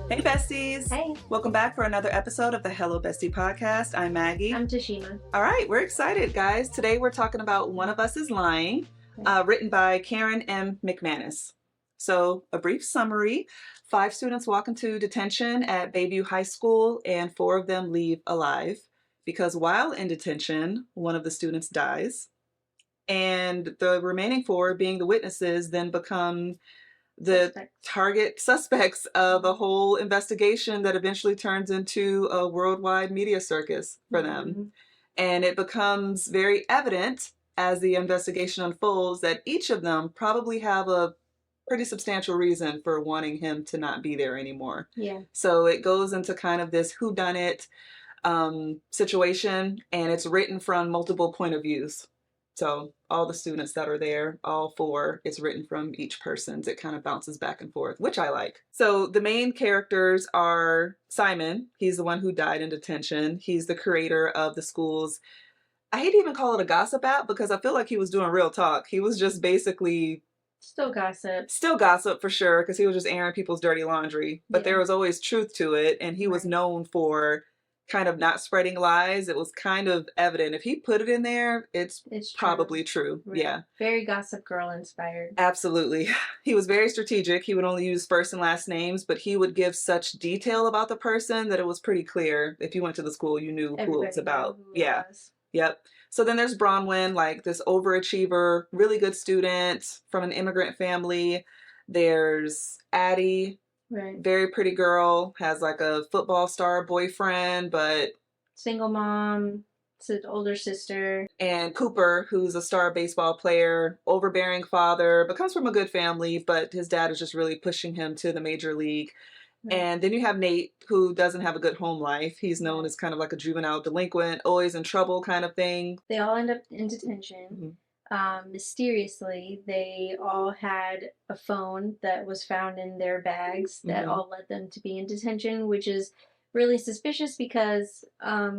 Hey besties! Hey. Welcome back for another episode of the Hello Bestie podcast. I'm Maggie. I'm Tashima. All right, we're excited, guys. Today we're talking about One of Us is Lying, written by Karen M. McManus. So, a brief summary. 5 students walk into detention at Bayview High School, and 4 of them leave alive because while in detention, one of the students dies. And the remaining 4, being the witnesses, then become the target suspects of a whole investigation that eventually turns into a worldwide media circus for them. And it becomes very evident as the investigation unfolds that each of them probably have a pretty substantial reason for wanting him to not be there anymore. Yeah. So it goes into kind of this whodunit situation, and it's written from multiple point of views. So all the students that are there, all 4, it's written from each person's. It kind of bounces back and forth, which I like. So the main characters are Simon. He's the one who died in detention. He's the creator of the school's, I hate to even call it a gossip app because I feel like he was doing real talk. He was just basically... Still gossip. Still gossip for sure, because he was just airing people's dirty laundry. But there was always truth to it, and he was known for kind of not spreading lies. It was kind of evident. If he put it in there, it's probably true. Right. Yeah. Very Gossip Girl inspired. Absolutely. He was very strategic. He would only use first and last names, but he would give such detail about the person that it was pretty clear. If you went to the school, you knew who it was about. Yeah. Yep. So then there's Bronwyn, like this overachiever, really good student from an immigrant family. There's Addie. Right. Very pretty girl, has like a football star boyfriend, but... Single mom, older sister. And Cooper, who's a star baseball player, overbearing father, but comes from a good family, but his dad is just really pushing him to the major league. Right. And then you have Nate, who doesn't have a good home life. He's known as kind of like a juvenile delinquent, always in trouble kind of thing. They all end up in detention. Mysteriously, they all had a phone that was found in their bags that all led them to be in detention, which is really suspicious because,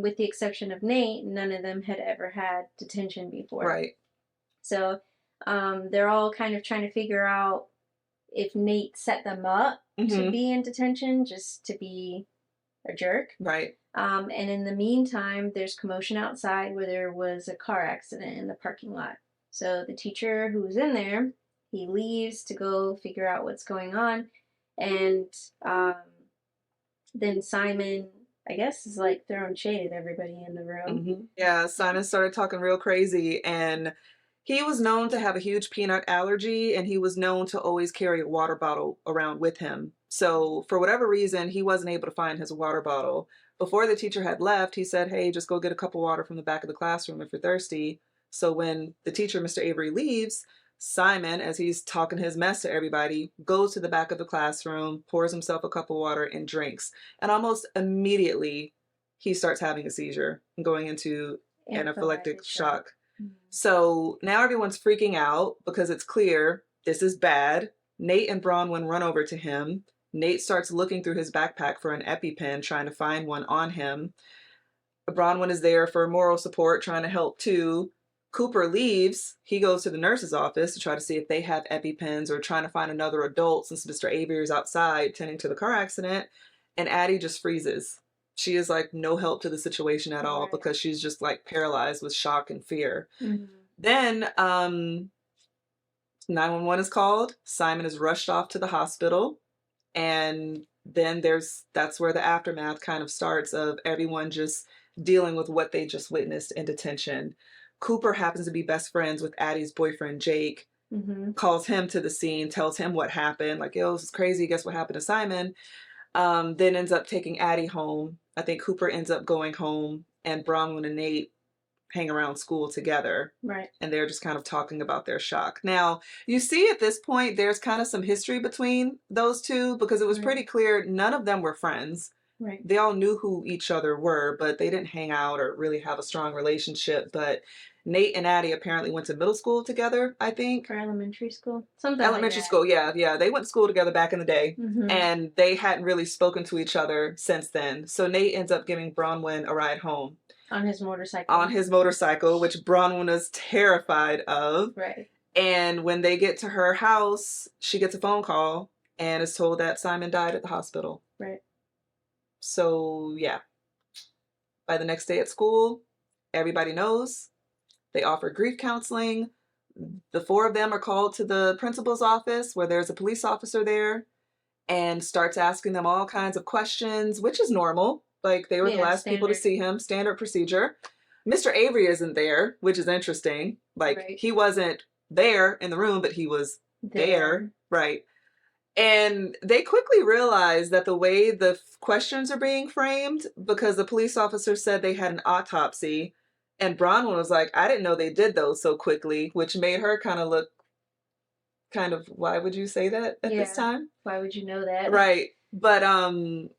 with the exception of Nate, none of them had ever had detention before. Right. So they're all kind of trying to figure out if Nate set them up to be in detention just to be a jerk. Right. And in the meantime, there's commotion outside where there was a car accident in the parking lot. So the teacher who was in there, he leaves to go figure out what's going on. And then Simon, I guess, is like throwing shade at everybody in the room. Yeah, Simon started talking real crazy, and he was known to have a huge peanut allergy, and he was known to always carry a water bottle around with him. So for whatever reason, he wasn't able to find his water bottle. Before the teacher had left, he said, hey, just go get a cup of water from the back of the classroom if you're thirsty. So when the teacher, Mr. Avery, leaves, Simon, as he's talking his mess to everybody, goes to the back of the classroom, pours himself a cup of water, and drinks. And almost immediately, he starts having a seizure and going into anaphylactic shock. So now everyone's freaking out because it's clear this is bad. Nate and Bronwyn run over to him. Nate starts looking through his backpack for an EpiPen, trying to find one on him. Bronwyn is there for moral support, trying to help too. Cooper leaves. He goes to the nurse's office to try to see if they have EpiPens or trying to find another adult since Mr. Avery is outside tending to the car accident. And Addie just freezes. She is like no help to the situation at all because she's just like paralyzed with shock and fear. Then 911 is called. Simon is rushed off to the hospital. And then that's where the aftermath kind of starts of everyone just dealing with what they just witnessed in detention. Cooper happens to be best friends with Addie's boyfriend, Jake, calls him to the scene, tells him what happened. Like, yo, this is crazy. Guess what happened to Simon? Then ends up taking Addie home. I think Cooper ends up going home, and Bronwyn and Nate hang around school together. Right. And they're just kind of talking about their shock. Now, you see at this point, there's kind of some history between those two because it was pretty clear none of them were friends. Right. They all knew who each other were, but they didn't hang out or really have a strong relationship. But Nate and Addie apparently went to middle school together, I think. Or elementary school. Something Elementary like school, yeah. They went to school together back in the day. And they hadn't really spoken to each other since then. So Nate ends up giving Bronwyn a ride home. On his motorcycle. On his motorcycle, which Bronwyn was terrified of. Right. And when they get to her house, she gets a phone call. and is told that Simon died at the hospital. Right. So, yeah, by the next day at school, everybody knows. They offer grief counseling. The four of them are called to the principal's office where there's a police officer there and starts asking them all kinds of questions, which is normal. Like, they were the Yeah, last people to standard. see him, standard procedure. Mr. Avery isn't there, which is interesting. Like, Right. he wasn't there in the room, but he was there. Right. And they quickly realized that the way the questions are being framed, because the police officer said they had an autopsy, and Bronwyn was like, I didn't know they did those so quickly, which made her kind of look kind of, why would you say that at this time? Why would you know that? Right. But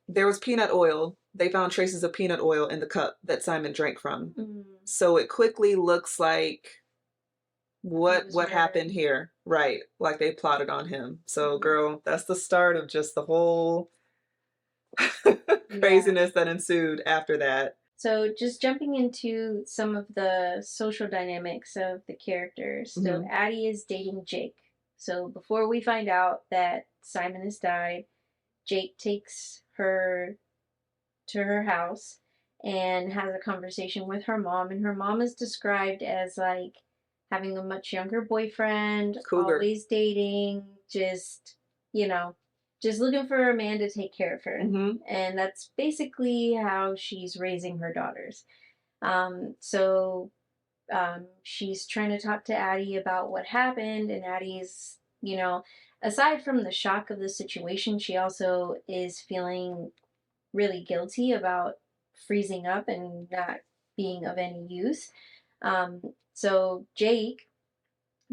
there was peanut oil. They found traces of peanut oil in the cup that Simon drank from. Mm. So it quickly looks like what murdered. happened here. Right. Like they plotted on him. So girl, that's the start of just the whole craziness that ensued after that. So just jumping into some of the social dynamics of the characters. So Addie is dating Jake. So before we find out that Simon has died, Jake takes her to her house and has a conversation with her mom. And her mom is described as like having a much younger boyfriend, Cougar. always dating, just, you know, just looking for a man to take care of her. And that's basically how she's raising her daughters. She's trying to talk to Addie about what happened, and Addie's, you know, aside from the shock of the situation, she also is feeling really guilty about freezing up and not being of any use. So Jake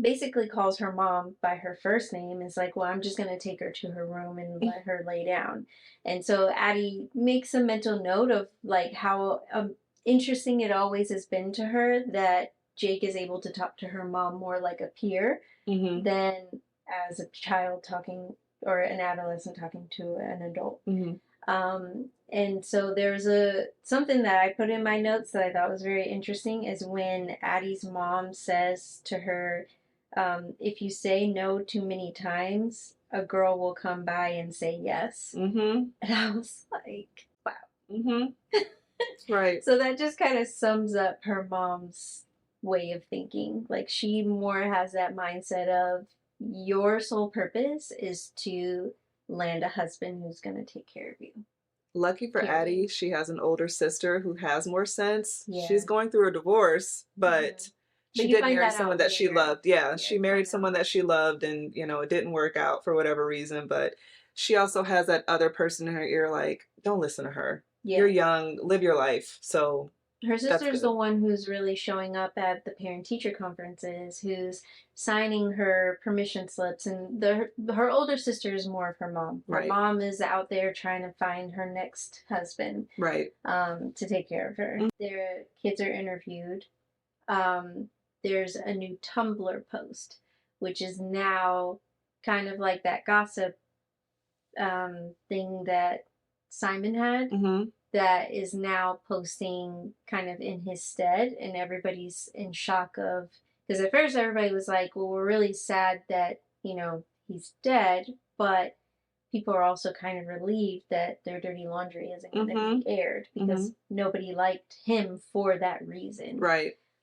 basically calls her mom by her first name. Is like, well, I'm just going to take her to her room and let her lay down. And so Addie makes a mental note of like how interesting it always has been to her that Jake is able to talk to her mom more like a peer than as a child talking or an adolescent talking to an adult. And so there's something that I put in my notes that I thought was very interesting is when Addie's mom says to her, if you say no too many times, a girl will come by and say yes. And I was like, wow. Right. So that just kind of sums up her mom's way of thinking. Like she more has that mindset of your sole purpose is to land a husband who's going to take care of you. Lucky for Addie, she has an older sister who has more sense. Yeah. She's going through a divorce, but she did marry someone that she loved. Yeah, she married someone that she loved, and you know, it didn't work out for whatever reason, but she also has that other person in her ear like, don't listen to her. You're young, live your life. So her sister's the one who's really showing up at the parent-teacher conferences, who's signing her permission slips, and her older sister is more of her mom. Her mom is out there trying to find her next husband, to take care of her. Their kids are interviewed. There's a new Tumblr post, which is now kind of like that gossip thing that Simon had. That is now posting kind of in his stead, and everybody's in shock of, because at first everybody was like, well, we're really sad that, you know, he's dead, but people are also kind of relieved that their dirty laundry isn't going to be aired because nobody liked him for that reason.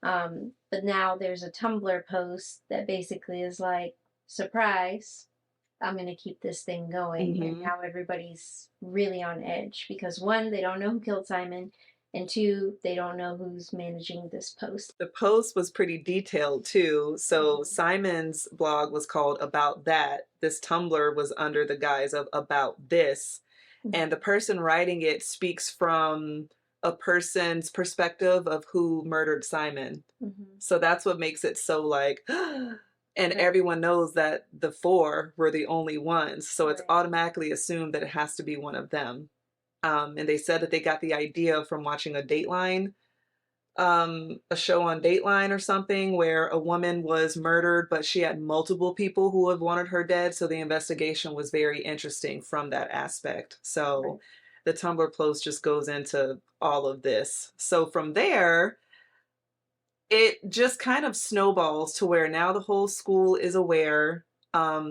But now there's a Tumblr post that basically is like, surprise, I'm going to keep this thing going. And now everybody's really on edge because one, they don't know who killed Simon, and two, they don't know who's managing this post. The post was pretty detailed too. So Simon's blog was called About That. This Tumblr was under the guise of About This. And the person writing it speaks from a person's perspective of who murdered Simon. So that's what makes it so like... And everyone knows that the four were the only ones. So it's automatically assumed that it has to be one of them. And they said that they got the idea from watching a Dateline, a show on Dateline or something, where a woman was murdered, but she had multiple people who have wanted her dead. So the investigation was very interesting from that aspect. So the Tumblr post just goes into all of this. So from there... it just kind of snowballs to where now the whole school is aware.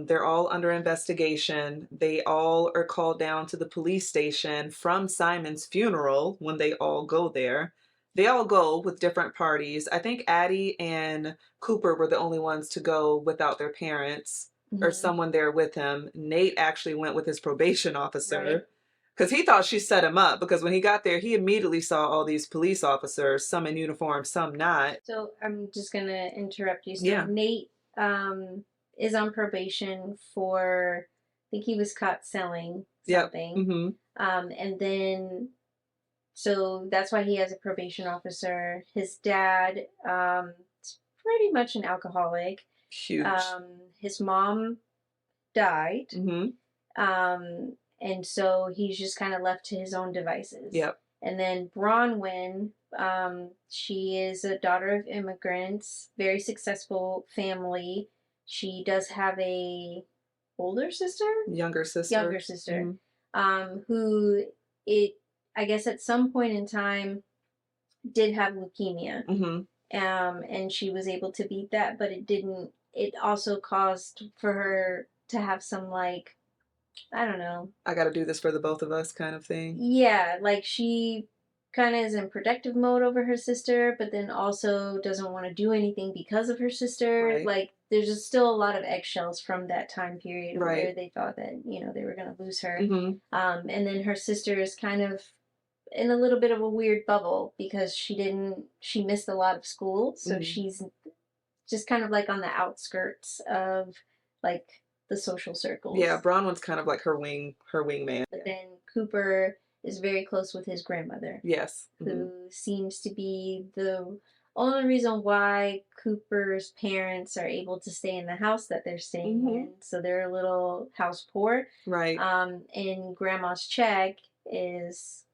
They're all under investigation. They all are called down to the police station from Simon's funeral when they all go there. They all go with different parties. I think Addie and Cooper were the only ones to go without their parents or Mm-hmm. someone there with him. Nate actually went with his probation officer. Right. Because he thought she set him up. Because when he got there, he immediately saw all these police officers, some in uniform, some not. So I'm just gonna interrupt you. So Yeah. Nate is on probation for, I think he was caught selling Yep. something. Mm-hmm. And then so that's why he has a probation officer. His dad is pretty much an alcoholic. Huge. His mom died. Mm-hmm. And so he's just kind of left to his own devices. Yep. And then Bronwyn, she is a daughter of immigrants, very successful family. She does have a older sister? Younger sister. Younger sister. Who I guess at some point in time did have leukemia. Mm-hmm. And she was able to beat that, but it also caused for her to have some, like, I don't know. I got to do this for the both of us kind of thing. Yeah, like she kind of is in protective mode over her sister, but then also doesn't want to do anything because of her sister. Right. Like there's just still a lot of eggshells from that time period Right. where they thought that, they were going to lose her. Mm-hmm. And then her sister is kind of in a little bit of a weird bubble because she missed a lot of school. So she's just kind of like on the outskirts of like the social circles. Yeah, Bronwyn's kind of like her wingman. But then Cooper is very close with his grandmother. Yes. Who seems to be the only reason why Cooper's parents are able to stay in the house that they're staying in. So they're a little house poor. Right. And Grandma's check is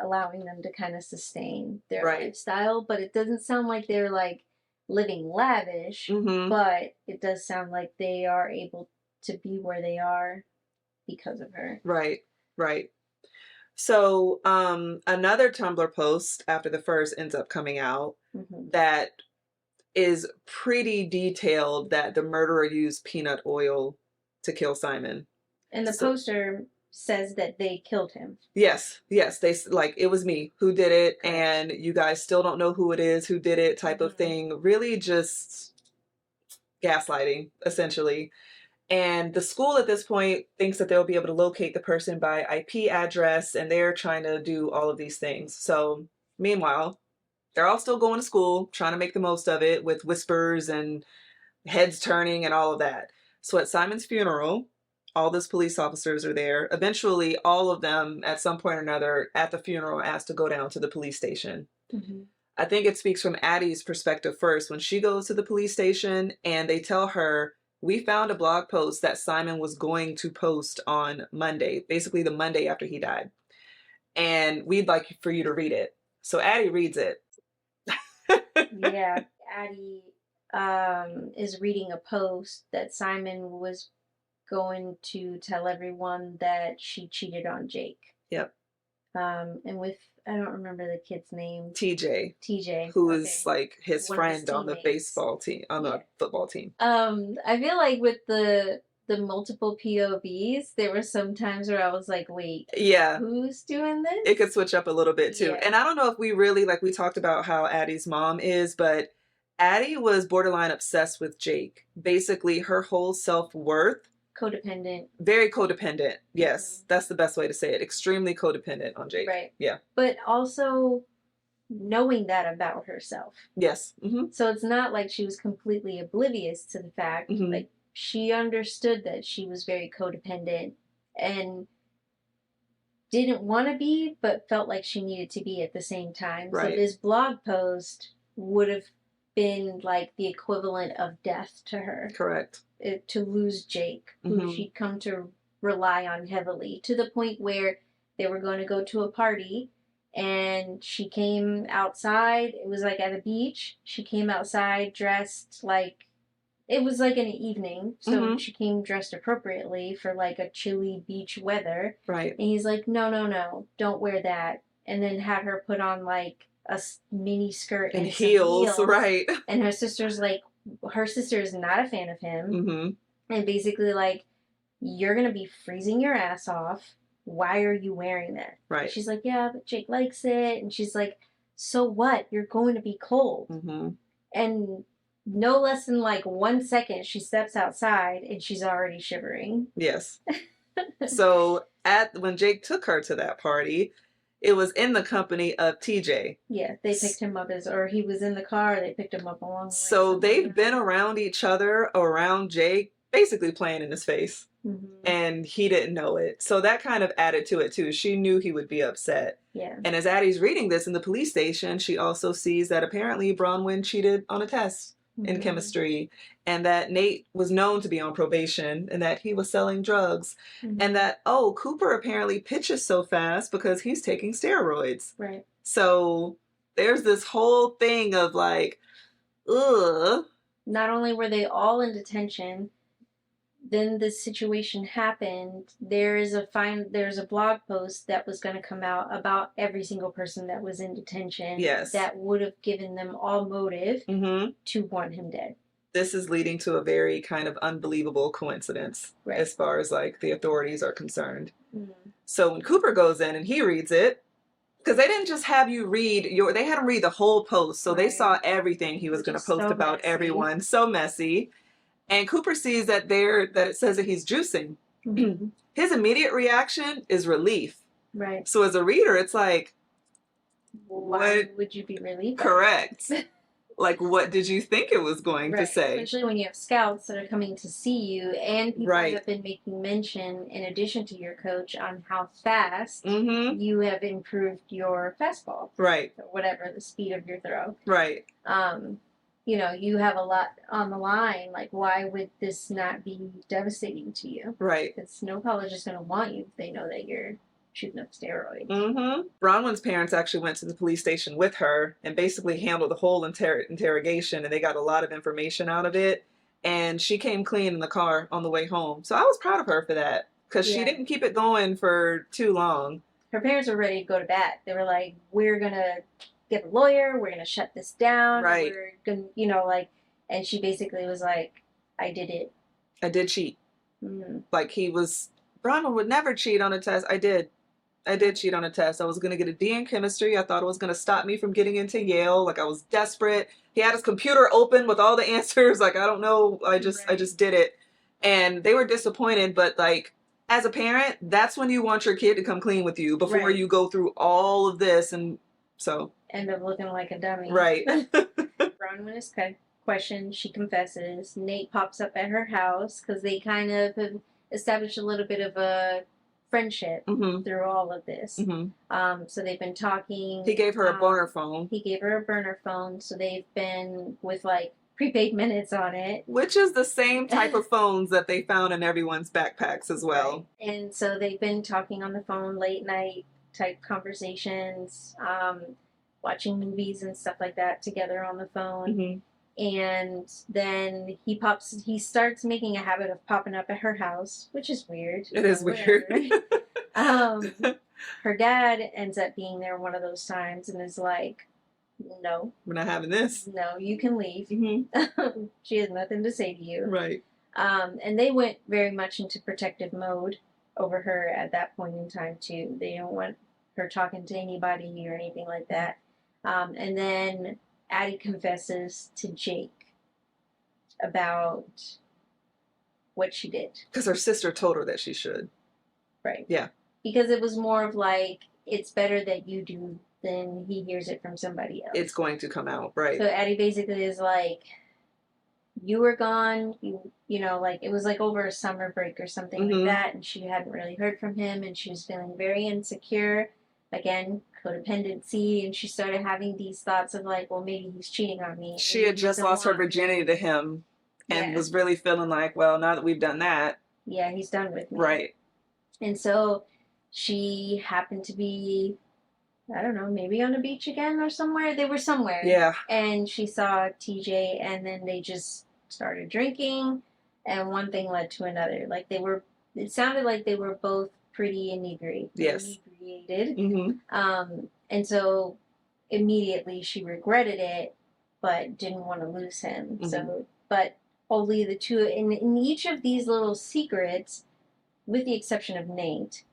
allowing them to kind of sustain their lifestyle. But it doesn't sound like they're like living lavish, but it does sound like they are able to be where they are because of her. Right, right. So another Tumblr post after the first ends up coming out that is pretty detailed that the murderer used peanut oil to kill Simon. And the poster says that they killed him. Yes, they like it was me who did it, and you guys still don't know who it is, who did it, type of thing. Really, just gaslighting, essentially. And the school at this point thinks that they'll be able to locate the person by IP address, and they're trying to do all of these things. So, meanwhile, they're all still going to school, trying to make the most of it with whispers and heads turning and all of that. So at Simon's funeral, all those police officers are there. Eventually, all of them, at some point or another, at the funeral, asked to go down to the police station. I think it speaks from Addie's perspective first. When she goes to the police station and they tell her, we found a blog post that Simon was going to post on Monday, basically the Monday after he died. And we'd like for you to read it. So Addie reads it. Yeah, Addie is reading a post that Simon was going to tell everyone that she cheated on Jake. Yep. And with, I don't remember the kid's name. TJ. Who is like his friend on the baseball team, on the football team. I feel like with the multiple POVs, there were some times where I was like, wait, who's doing this? It could switch up a little bit too. And I don't know if we really, like we talked about how Addie's mom is, but Addie was borderline obsessed with Jake. Basically, her whole self-worth. Codependent. Very codependent. Yes, that's the best way to say it. Extremely codependent on Jake. Right. Yeah. But also knowing that about herself. Yes. So it's not like she was completely oblivious to the fact. Like, she understood that she was very codependent and didn't want to be, but felt like she needed to be at the same time. Right. So this blog post would have been like the equivalent of death to her. Correct. To lose Jake, who she'd come to rely on heavily, to the point where they were going to go to a party and she came outside. It was like at a beach. She came outside dressed like, it was like an evening, so she came dressed appropriately for like a chilly beach weather. Right. And he's like, no, don't wear that. And then had her put on like a mini skirt and heels. Right. And her sister's like, her sister is not a fan of him. and basically like, you're gonna be freezing your ass off. Why are you wearing that? Right. She's like, yeah, but Jake likes it. And she's like, so what? You're going to be cold. Mm-hmm. And no less than like 1 second, she steps outside and she's already shivering. Yes. So when Jake took her to that party, it was in the company of TJ. Yeah, they picked him up or he was in the car, they picked him up along the way. So they've been around each other, around Jake, basically playing in his face. Mm-hmm. And he didn't know it. So that kind of added to it too. She knew he would be upset. Yeah. And as Addie's reading this in the police station, she also sees that apparently Bronwyn cheated on a test in chemistry, and that Nate was known to be on probation, and that he was selling drugs, and that, Cooper apparently pitches so fast because he's taking steroids. Right. So there's this whole thing of like, ugh. Not only were they all in detention, then this situation happened. There's a blog post that was going to come out about every single person that was in detention. Yes. That would have given them all motive to want him dead. This is leading to a very kind of unbelievable coincidence as far as like the authorities are concerned. So when Cooper goes in and he reads it, because they didn't just have you read they had him read the whole post, so they saw everything he was going to post about everyone. So messy. And Cooper sees that it says that he's juicing. His immediate reaction is relief. Right. So as a reader, it's like, why would you be relieved? Correct. Like, what did you think it was going to say? Especially when you have scouts that are coming to see you, and people have been making mention, in addition to your coach, on how fast you have improved your fastball. Right. Or whatever, the speed of your throw. Right. You have a lot on the line. Like, why would this not be devastating to you? Right. Because no college is going to want you if they know that you're shooting up steroids. Bronwyn's parents actually went to the police station with her and basically handled the whole interrogation, and they got a lot of information out of it. And she came clean in the car on the way home. So I was proud of her for that, because she didn't keep it going for too long. Her parents were ready to go to bat. They were like, we're going to get a lawyer, we're going to shut this down. Right. We're going to, and she basically was like, I did it. I did cheat. Like Bronwyn would never cheat on a test. I did cheat on a test. I was going to get a D in chemistry. I thought it was going to stop me from getting into Yale. Like, I was desperate. He had his computer open with all the answers. Like, I don't know. I just did it. And they were disappointed. But like, as a parent, that's when you want your kid to come clean with you before you go through all of this. And so end up looking like a dummy. Right. Bronwyn is questioned. She confesses. Nate pops up at her house because they kind of have established a little bit of a friendship through all of this. So they've been talking. He gave her a burner phone. He gave her a burner phone. So they've been with like prepaid minutes on it. Which is the same type of phones that they found in everyone's backpacks as well. Right. And so they've been talking on the phone, late night type conversations, watching movies and stuff like that together on the phone. And then he starts making a habit of popping up at her house, which is weird. It is weird. Her dad ends up being there one of those times and is like, no. We're not having this. No, you can leave. She has nothing to say to you. Right. And they went very much into protective mode over her at that point in time, too. They don't want her talking to anybody or anything like that. And then Addie confesses to Jake about what she did. Because her sister told her that she should. Right. Yeah. Because it was more of like, it's better that you do than he hears it from somebody else. It's going to come out, right. So Addie basically is like, you were gone, you know, like, it was like over a summer break or something like that, and she hadn't really heard from him, and she was feeling very insecure. Again, codependency, and she started having these thoughts of like, well, maybe he's cheating on me. She had just lost her virginity to him and was really feeling like, well, now that we've done that. Yeah, he's done with me. Right. And so she happened to be, I don't know, maybe on a beach again or somewhere. They were somewhere. Yeah. And she saw TJ, and then they just started drinking, and one thing led to another. Like, it sounded like they were both pretty inebriated. Yes. And so immediately she regretted it, but didn't want to lose him. So, but only the two, in each of these little secrets, with the exception of Nate,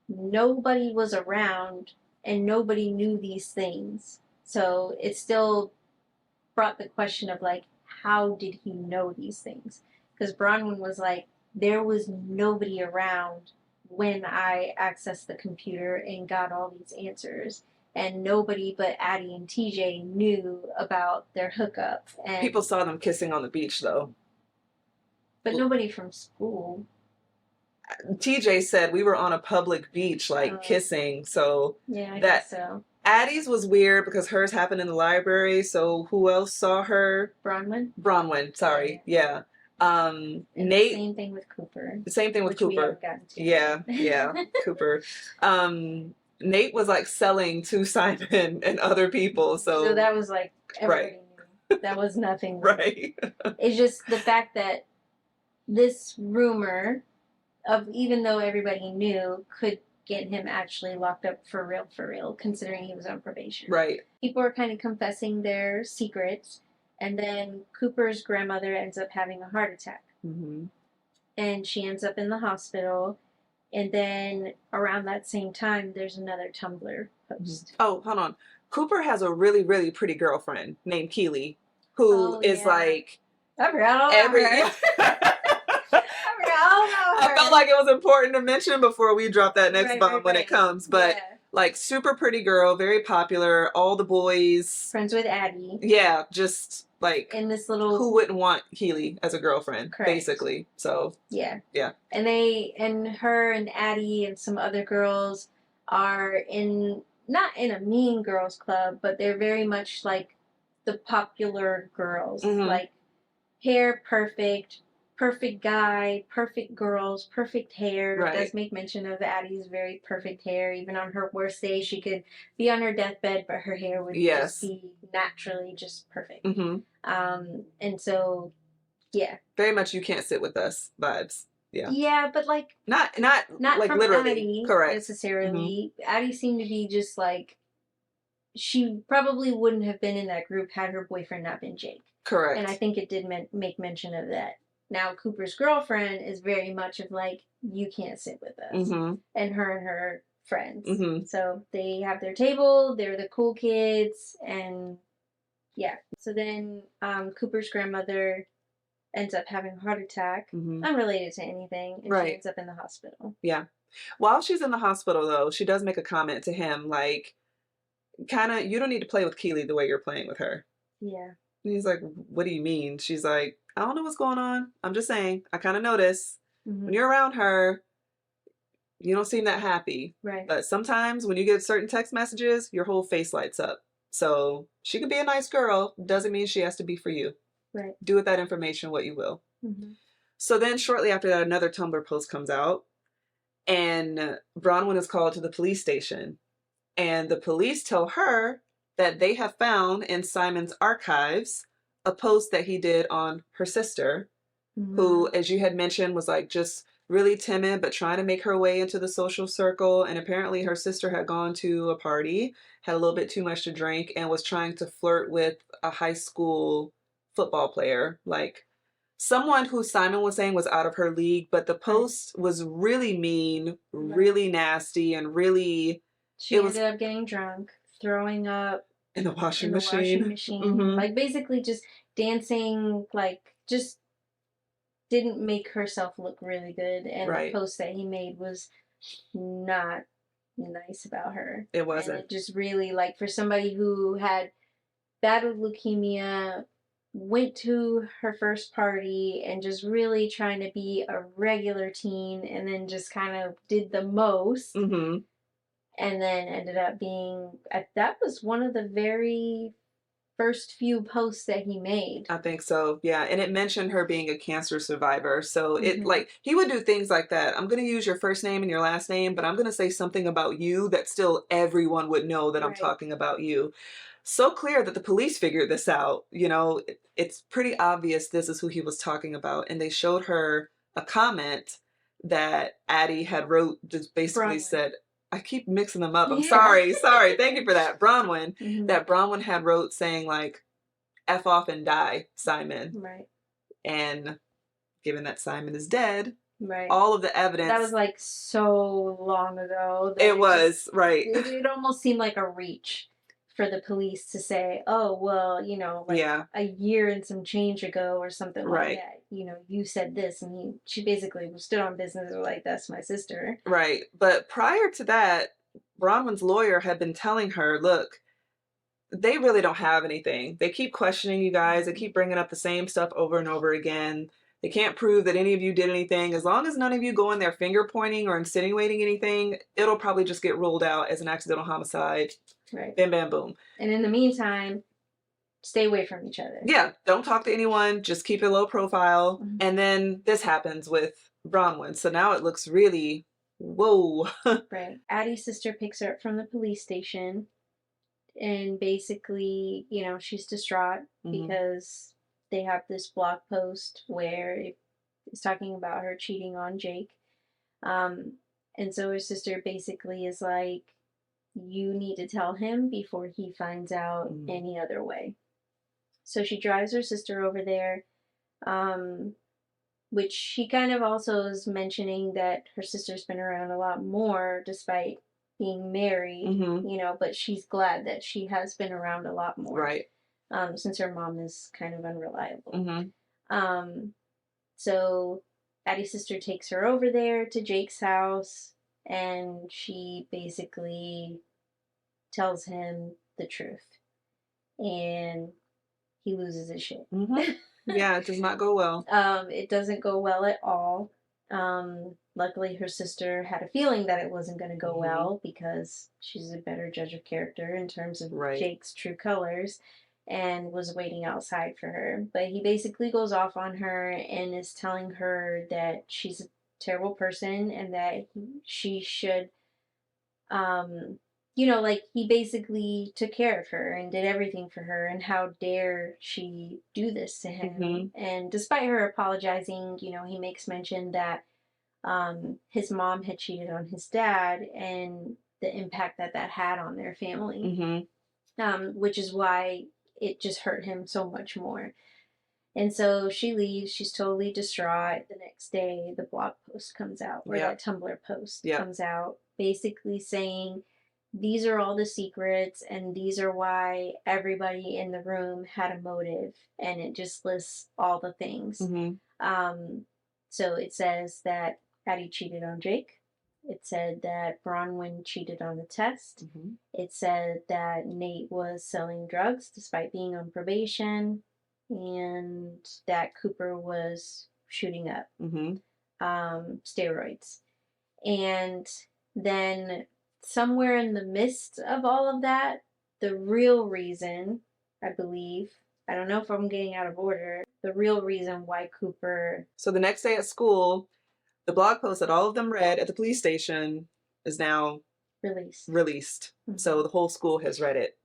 nobody was around and nobody knew these things. So it still brought the question of like, how did he know these things? Because Bronwyn was like, there was nobody around when I accessed the computer and got all these answers. And nobody but Addie and TJ knew about their hookup. And People saw them kissing on the beach, though. but nobody from school. TJ said we were on a public beach, like kissing. So yeah, I guess so. Addie's was weird because hers happened in the library. So who else saw her? Bronwyn. Sorry, yeah. And Nate. The same thing with Cooper. The same thing with Cooper. We haven't gotten to. Yeah, Cooper. Nate was like selling to Simon and other people. So that was like everybody knew. That was nothing. Right. It's just the fact that this rumor of, even though everybody knew, could get him actually locked up for real, considering he was on probation. Right. People are kind of confessing their secrets, and then Cooper's grandmother ends up having a heart attack. Mm-hmm. And she ends up in the hospital, and then around that same time, there's another Tumblr post. Mm-hmm. Oh, hold on. Cooper has a really, really pretty girlfriend named Keely, who is like... I forgot all about her. I felt like it was important to mention before we drop that next bomb when it comes. But like super pretty girl, very popular, all the boys. Friends with Addie. Yeah, just like in this little, who wouldn't want Keely as a girlfriend, correct. Basically. So yeah. And her and Addie and some other girls are not in a mean girls club, but they're very much like the popular girls. Mm-hmm. Like hair perfect guy, perfect girls, perfect hair. Right. It does make mention of Addie's very perfect hair. Even on her worst day, she could be on her deathbed, but her hair would just be naturally just perfect. Mm-hmm. And so, yeah. Very much you can't sit with us vibes. Yeah. Yeah, but like not like from literally Addie, correct necessarily. Mm-hmm. Addie seemed to be just like, she probably wouldn't have been in that group had her boyfriend not been Jake. Correct. And I think it did make mention of that. Now, Cooper's girlfriend is very much of like, you can't sit with us. Mm-hmm. And her friends. Mm-hmm. So they have their table, they're the cool kids, and yeah. So then Cooper's grandmother ends up having a heart attack, unrelated to anything, and she ends up in the hospital. Yeah. While she's in the hospital, though, she does make a comment to him, like, kind of, you don't need to play with Keely the way you're playing with her. Yeah. And he's like, what do you mean? She's like, I don't know what's going on. I'm just saying, I kind of notice when you're around her, you don't seem that happy. Right. But sometimes when you get certain text messages, your whole face lights up. So she could be a nice girl. Doesn't mean she has to be for you. Right. Do with that information what you will. Mm-hmm. So then shortly after that, another Tumblr post comes out. And Bronwyn is called to the police station. And the police tell her that they have found in Simon's archives a post that he did on her sister, who, as you had mentioned, was like just really timid, but trying to make her way into the social circle. And apparently her sister had gone to a party, had a little bit too much to drink, and was trying to flirt with a high school football player, like someone who Simon was saying was out of her league. But the post was really mean, really nasty, and really... She ended up getting drunk, throwing up in the washing machine. Mm-hmm. Like basically just dancing, like just didn't make herself look really good. And the post that he made was not nice about her. It wasn't. And it just really, like, for somebody who had battled leukemia, went to her first party and just really trying to be a regular teen, and then just kind of did the most. Mm-hmm. And then ended up being, that was one of the very first few posts that he made. I think so, yeah. And it mentioned her being a cancer survivor. So it, like, he would do things like that. I'm going to use your first name and your last name, but I'm going to say something about you that still everyone would know that I'm talking about you. So clear that the police figured this out. You know, it's pretty obvious this is who he was talking about. And they showed her a comment that Addie had wrote, just basically said, I keep mixing them up. I'm sorry. Thank you for that. Bronwyn, that Bronwyn had wrote saying like, F off and die, Simon. Right. And given that Simon is dead, Right. all of the evidence... That was like so long ago. That it was, right. It almost seemed like a reach for the police to say, oh, well, you know, like a year and some change ago or something like that. You know, you said this, and she basically stood on business like, that's my sister. Right. But prior to that, Bronwyn's lawyer had been telling her, look, they really don't have anything. They keep questioning you guys. They keep bringing up the same stuff over and over again. They can't prove that any of you did anything. As long as none of you go in there finger pointing or insinuating anything, it'll probably just get ruled out as an accidental homicide. Right. Bam, bam, boom. And in the meantime, stay away from each other. Yeah. Don't talk to anyone. Just keep it low profile. Mm-hmm. And then this happens with Bronwyn. So now it looks really, whoa. Right. Addie's sister picks her up from the police station. And basically, you know, she's distraught because they have this blog post where it's talking about her cheating on Jake. And so her sister basically is like, you need to tell him before he finds out any other way. So she drives her sister over there, which she kind of also is mentioning that her sister's been around a lot more despite being married, you know, but she's glad that she has been around a lot more. Right. Since her mom is kind of unreliable. So Addie's sister takes her over there to Jake's house, and she basically tells him the truth. And he loses his shit. Yeah, it does not go well. It doesn't go well at all. Luckily, her sister had a feeling that it wasn't going to go well because she's a better judge of character in terms of Jake's true colors, and was waiting outside for her. But he basically goes off on her and is telling her that she's a terrible person and that she should, you know, like, he basically took care of her and did everything for her, and how dare she do this to him. And despite her apologizing, you know, he makes mention that his mom had cheated on his dad and the impact that had on their family, which is why it just hurt him so much more. And so she leaves. She's totally distraught. The next day, the blog post comes out, or that Tumblr post comes out, basically saying, these are all the secrets, and these are why everybody in the room had a motive, and it just lists all the things. So it says that Addie cheated on Jake. It said that Bronwyn cheated on the test. It said that Nate was selling drugs despite being on probation, and that Cooper was shooting up steroids. And then somewhere in the midst of all of that, the real reason, I believe, I don't know if I'm getting out of order, the real reason why Cooper... So the next day at school, the blog post that all of them read at the police station is now released. So the whole school has read it.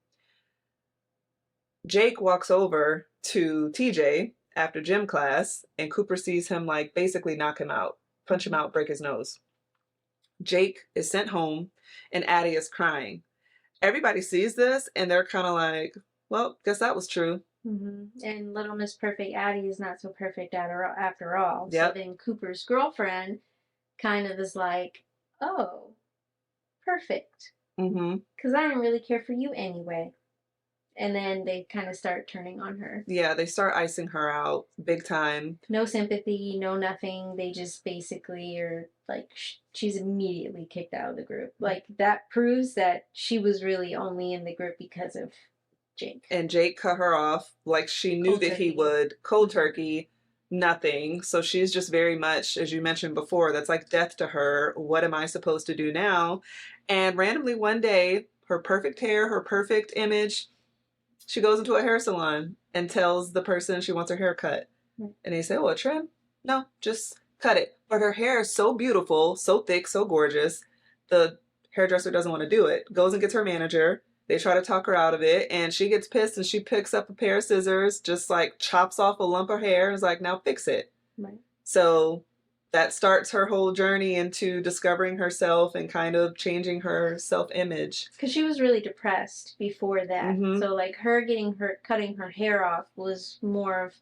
Jake walks over to TJ after gym class, and Cooper sees him, like, basically knock him out, punch him out, break his nose. Jake is sent home, and Addie is crying. Everybody sees this, and they're kind of like, well, guess that was true. And Little Miss Perfect Addie is not so perfect after all. So then Cooper's girlfriend kind of is like, oh, perfect. Because I don't really care for you anyway. And then they kind of start turning on her. Yeah, they start icing her out big time. No sympathy, no nothing. They just basically are like, she's immediately kicked out of the group. Like, that proves that she was really only in the group because of Jake. And Jake cut her off like she knew that he would. Cold turkey, nothing. So she's just very much, as you mentioned before, that's like death to her. What am I supposed to do now? And randomly one day, her perfect hair, her perfect image, she goes into a hair salon and tells the person she wants her hair cut. And they say, oh, a trim? No, just cut it. But her hair is so beautiful, so thick, so gorgeous. The hairdresser doesn't want to do it. Goes and gets her manager. They try to talk her out of it. And she gets pissed and she picks up a pair of scissors, just like chops off a lump of hair and is like, now fix it. So that starts her whole journey into discovering herself and kind of changing her self-image. Because she was really depressed before that. So like her cutting her hair off was more of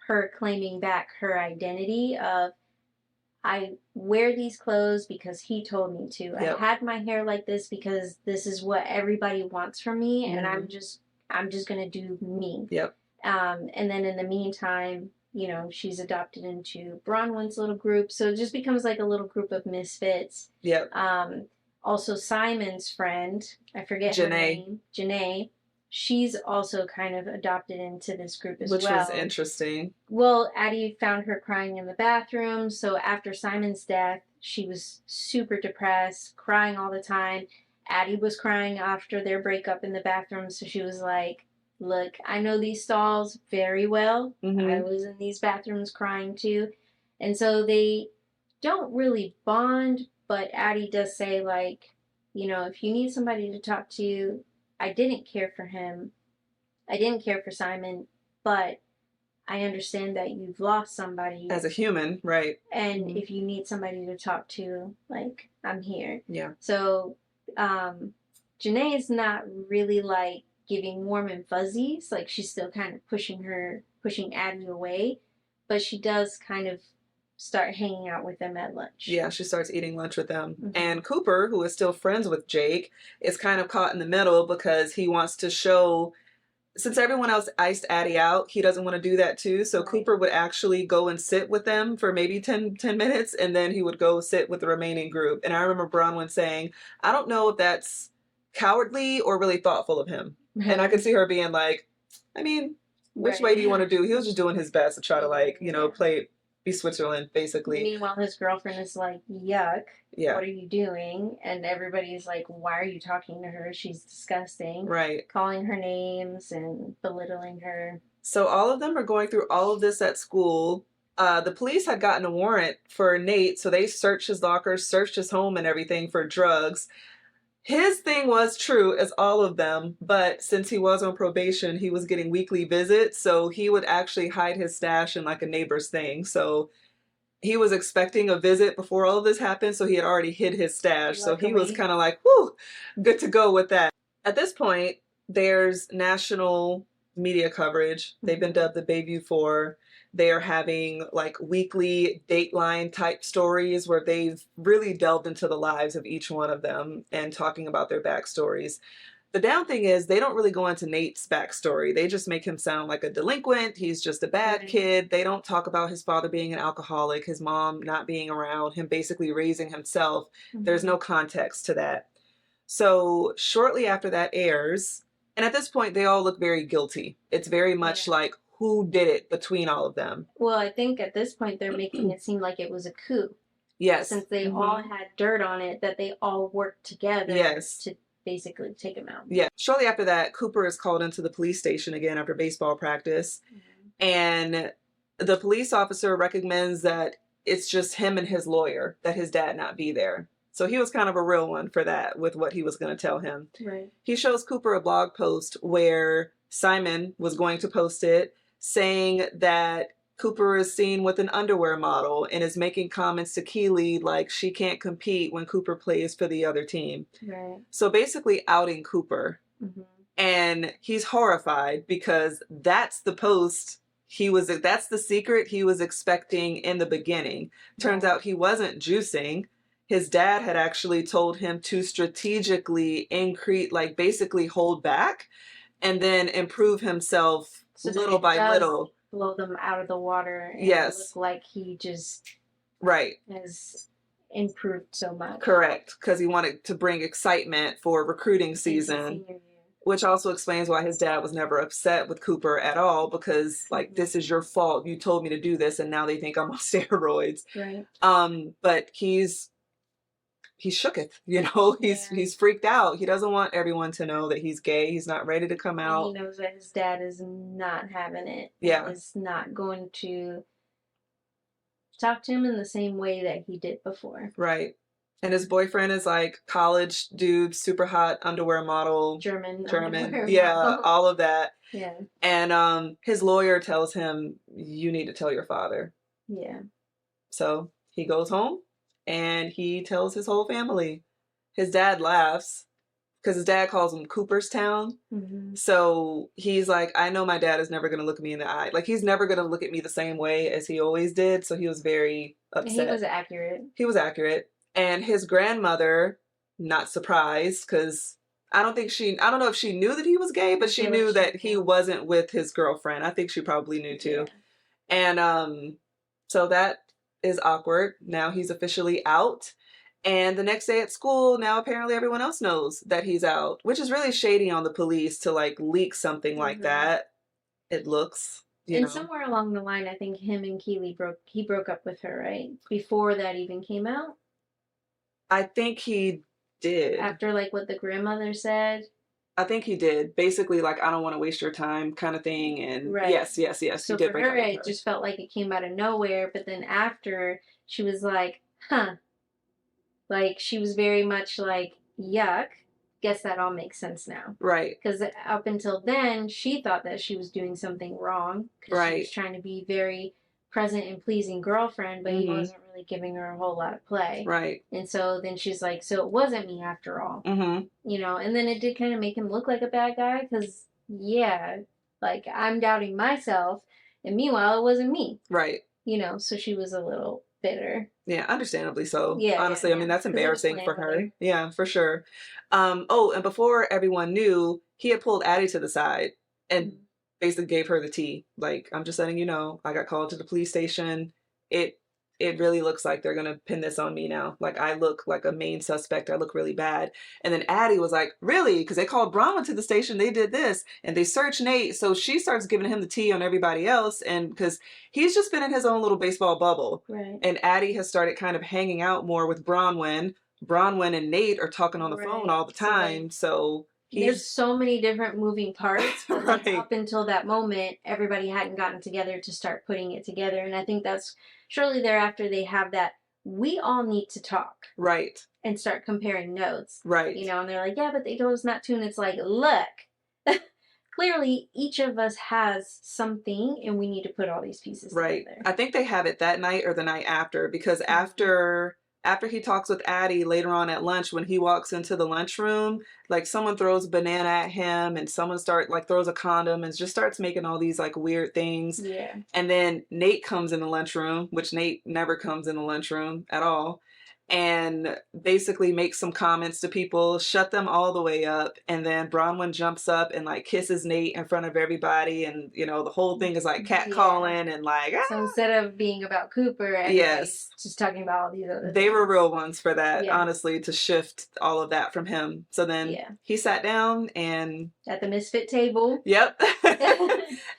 her claiming back her identity of, I wear these clothes because he told me to. I Yep. had my hair like this because this is what everybody wants from me, and I'm just gonna do me. Yep. And then in the meantime, she's adopted into Bronwyn's little group, so it just becomes like a little group of misfits. Yep. Also, Simon's friend, I forget her name, Janae. She's also kind of adopted into this group as well. Which was interesting. Well, Addie found her crying in the bathroom. So after Simon's death, she was super depressed, crying all the time. Addie was crying after their breakup in the bathroom. So she was like, look, I know these stalls very well. I was in these bathrooms crying too. And so they don't really bond, but Addie does say, like, if you need somebody to talk to, I didn't care for him. I didn't care for Simon, but I understand that you've lost somebody. As a human, right. And if you need somebody to talk to, like, I'm here. Yeah. So, Janae is not really, like, giving warm and fuzzies. Like, she's still kind of pushing Addie away. But she does kind of start hanging out with them at lunch. Yeah, she starts eating lunch with them. And Cooper, who is still friends with Jake, is kind of caught in the middle because he wants to show, since everyone else iced Addie out, he doesn't want to do that too. So Cooper would actually go and sit with them for maybe 10 minutes, and then he would go sit with the remaining group. And I remember Bronwyn saying, I don't know if that's cowardly or really thoughtful of him. And I could see her being like, I mean, which way do you want to do? He was just doing his best to try to, like, be Switzerland, basically. Meanwhile, his girlfriend is like, yuck. Yeah. What are you doing? And everybody's like, why are you talking to her? She's disgusting. Right. Calling her names and belittling her. So all of them are going through all of this at school. The police had gotten a warrant for Nate, so they searched his lockers, searched his home and everything for drugs. His thing was true as all of them, but since he was on probation, he was getting weekly visits, so he would actually hide his stash in like a neighbor's thing. So he was expecting a visit before all of this happened, so he had already hid his stash. Luckily. So he was kind of like, whew, good to go with that. At this point, there's national media coverage. They've been dubbed the Bayview Four. They are having like weekly Dateline type stories where they've really delved into the lives of each one of them and talking about their backstories. The down thing is they don't really go into Nate's backstory. They just make him sound like a delinquent. He's just a bad kid. They don't talk about his father being an alcoholic, his mom not being around, him basically raising himself. There's no context to that. So shortly after that airs, and at this point they all look very guilty. It's very much like, who did it between all of them? Well, I think at this point they're making it seem like it was a coup. Yes. Since they all had dirt on it, that they all worked together to basically take him out. Yeah. Shortly after that, Cooper is called into the police station again after baseball practice. And the police officer recommends that it's just him and his lawyer, that his dad not be there. So he was kind of a real one for that with what he was going to tell him. Right. He shows Cooper a blog post where Simon was going to post it, saying that Cooper is seen with an underwear model and is making comments to Keely like she can't compete when Cooper plays for the other team. Right. So basically outing Cooper. And he's horrified because that's the post that's the secret he was expecting in the beginning. Turns out he wasn't juicing. His dad had actually told him to strategically increase, like basically hold back and then improve himself little by little. Blow them out of the water and look like he just has improved so much. Correct, because he wanted to bring excitement for recruiting season, which also explains why his dad was never upset with Cooper at all, because like, this is your fault. You told me to do this, and now they think I'm on steroids. Right. But he's shooketh, he's freaked out. He doesn't want everyone to know that he's gay. He's not ready to come out. And he knows that his dad is not having it. Yeah. Is not going to talk to him in the same way that he did before. Right. And his boyfriend is like college dude, super hot underwear model. German. Yeah, all of that. Yeah. And his lawyer tells him, you need to tell your father. Yeah. So he goes home and he tells his whole family. His dad laughs because his dad calls him Cooperstown. Mm-hmm. So he's like, I know my dad is never going to look me in the eye. Like, he's never going to look at me the same way as he always did. So he was very He upset. was accurate. He was accurate. And his grandmother, not surprised, because I don't know if she knew that he was gay, but she knew that he wasn't with his girlfriend. I think she probably knew too. Yeah. And so that is awkward. Now he's officially out. And the next day at school, now apparently everyone else knows that he's out, which is really shady on the police to like leak something like that. It looks, you know. Somewhere along the line, I think him and Keely broke up with her, right? Before that even came out? I think he did. After like what the grandmother said? I think he did. Basically, like, I don't want to waste your time kind of thing. And yes. So for her, it just felt like it came out of nowhere. But then after, she was like, huh. Like, she was very much like, yuck. Guess that all makes sense now. Right. Because up until then, she thought that she was doing something wrong. Because she was trying to be very present and pleasing girlfriend, but he wasn't really giving her a whole lot of play. Right. And so then she's like, so it wasn't me after all. You know, and then it did kind of make him look like a bad guy because, yeah, like, I'm doubting myself. And meanwhile, it wasn't me. Right. You know, so she was a little bitter. Yeah, understandly so. Yeah, honestly, I mean, that's embarrassing for her. Yeah, for sure. Oh, and before everyone knew, he had pulled Addie to the side and basically gave her the tea. Like, I'm just letting you know, I got called to the police station. It really looks like they're gonna pin this on me now. Like, I look like a main suspect. I look really bad. And then Addie was like, really? Because they called Bronwyn to the station. They did this. And they searched Nate. So she starts giving him the tea on everybody else. And because he's just been in his own little baseball bubble. Right. And Addie has started kind of hanging out more with Bronwyn. Bronwyn and Nate are talking on the phone all the time. So there's so many different moving parts. But like, up until that moment, everybody hadn't gotten together to start putting it together. And I think that's shortly thereafter they have that, we all need to talk. Right. And start comparing notes. Right. You know, and they're like, yeah, but they told us not to. And it's like, look, clearly each of us has something and we need to put all these pieces together. I think they have it that night or the night after, because after he talks with Addie later on at lunch, when he walks into the lunchroom, like, someone throws a banana at him and someone throws a condom and just starts making all these like weird things. Yeah. And then Nate comes in the lunchroom, which Nate never comes in the lunchroom at all, and basically makes some comments to people, shut them all the way up. And then Bronwyn jumps up and like kisses Nate in front of everybody. And, you know, the whole thing is like catcalling and like, ah. So instead of being about Cooper, everybody's just talking about all these other things. They were real ones for that, honestly, to shift all of that from him. So then he sat down and at the misfit table. Yep.